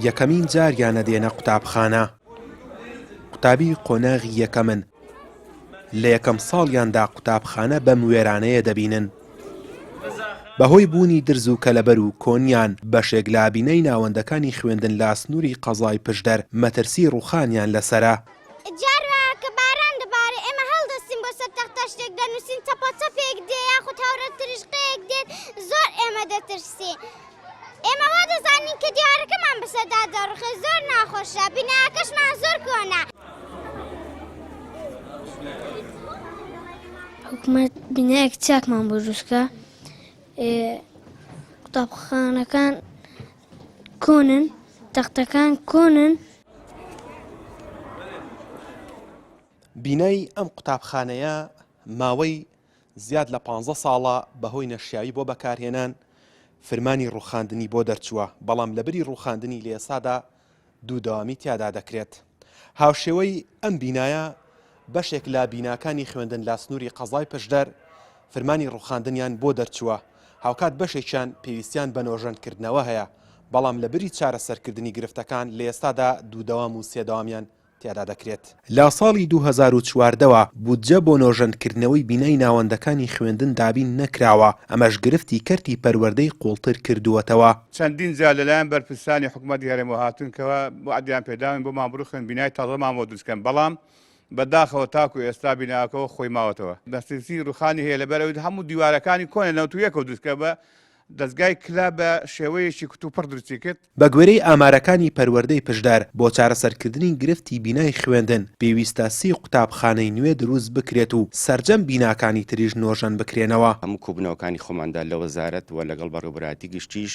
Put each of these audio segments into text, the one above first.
یەکەمین جاریانە دێنە قوتابخانە. قوتابی قۆناغی یەکەمن. لە یەکەم ساڵیاندا قوتابخانە بەم وێرانەیە دەبینن. بەهۆی بوونی درز و کەلەبەر و کۆنیان بەشێک لە بینەی ناوەندەکانی خوێندن لە سنووری قەزای پشدەر مەترسی ڕووخانیان لەسەرە. جاروا کە باران دەبارێ ئێمە هەڵدەستین بۆ سەر تەختە شتێک دەنووسین چەپەچەپێک دێ یاخود هەورە ترژقەیەک دێت زۆر ئێمە دەترسی. ئێمە وا دەزانین کە دیوارەکەمان بەسەردا دەڕوخێ زۆر ناخۆشە بیناکەشمان زۆر کۆنا. حکومەت بینایەک چاکمان بۆ دروستکە قوتابخانەکان کۆنن تەختەکان کۆنن. بینای ئەم قوتابخانەیە ماوەی زیاد لە 15 ساڵە بەهۆی نەشیاوی بۆ بەکارهێنان فرمانی ڕووخاندنی بۆ دەرچووە، بەڵام لەبەری ڕووخاندنی لە ئێسادا دوودەوامی تیادا دەکرێت. هاوشێوەی ئەم بینایە بەشێک لە بیناکانی خوێندن لە سنووری قەزای پشدەر فرمانی ڕووخاندنیان بۆ دەرچووە، هاوکات بەشێکیان پێویستیان بە نۆژەندکردنەوە هەیە، بەڵام لەبەری چارەسەرکردنی گرفتەکان لە ئێستادا دوودەوام و سێدەوامیان تیادا دەکرێت. لە ساڵی 2014ەوە بودجە بۆ نۆژەندکردنەوەی بینای ناوەندەکانی خوێندن دابین نەکراوە، ئەمەش گرفتی کەرتی پەروەردەی قوڵتر کردووەتەوە. چەندین جار لەلایەن بەرپرسانی حکوومەتی هەرێمەوە هاتوونکەوە بۆ عەدیان پێداوین بۆ مابڕوخن بینای تازەمان بۆ دروستکەن، بەڵام بەداخەوە تاکو ئێستا بیناکەوە خۆی ماوەتەوە. بەسترسی ڕووخانی هەیە لەبەرەوەی هەموو دیوارەکانی کۆنە نەوتویەکە دروستکە بە دەستگای کلا بە شێوەیەکی کتوپڕ دروستی کرد. بە گوێرەی ئامارەکانی پەروەردەی پشدار بۆ چارەسەرکردنی گرفتی بینای خوێندن پێویستە 30 قوتابخانەی نوێ دروست بکرێت و سەرجەم بیناکانی تریژ نۆژەن بکرێنەوە. هەموو کۆبنەوەکانی خۆماندا لە وەزارەت و لەگەڵ بەڕێوەبەراتی گشتیش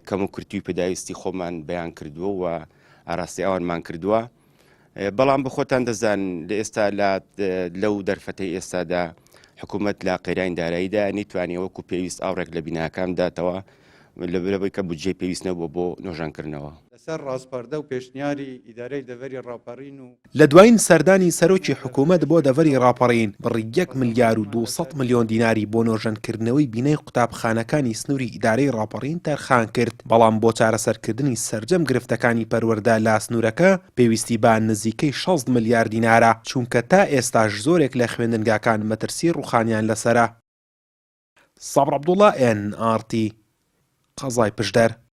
کەم و کورتوی پێداویستی خۆمان بەیان کردووە و ئاراستی ئەوانمان کردووە، بەڵام بخۆتان دەزان لە ئێستا لەو دەرفەتەی ئێستادا حکوومەت لە قەیرانی داراییدا نەیتوانێت وەکو پێویست ئاوڕێک لە بیناکان بداتەوە لەبەرەوەی کە بودجێ پێویست نەبووە بۆ نۆژانکردنەوە. لەسەر ڕاستپەردە و پێشنیاری ئیدارەی دەڤەری ڕاپەڕین و لە دوایین سەردانی سەرۆکی حکوومەت بۆ دەڤەری ڕاپەڕین بڕی 1 ملیار و 200 ملیۆن دیناری بۆ نۆژەنکردنەوەی بینەی قوتابخانەکانی سنووری ئیدارەی ڕاپەڕین تەرخان کرد، بەڵام بۆ چارەسەرکردنی سەرجەم گرفتەکانی پەروەردە لە سنوورەکە پێویستی بە نزیکەی 60 ملیار دینارە، چونکە تا ئێستاش زۆرێک لە خوێندنگاکان مەترسی ڕووخانیان لەسەرە. سابر عەبدوڵڵا NRT قەزای پشدەر.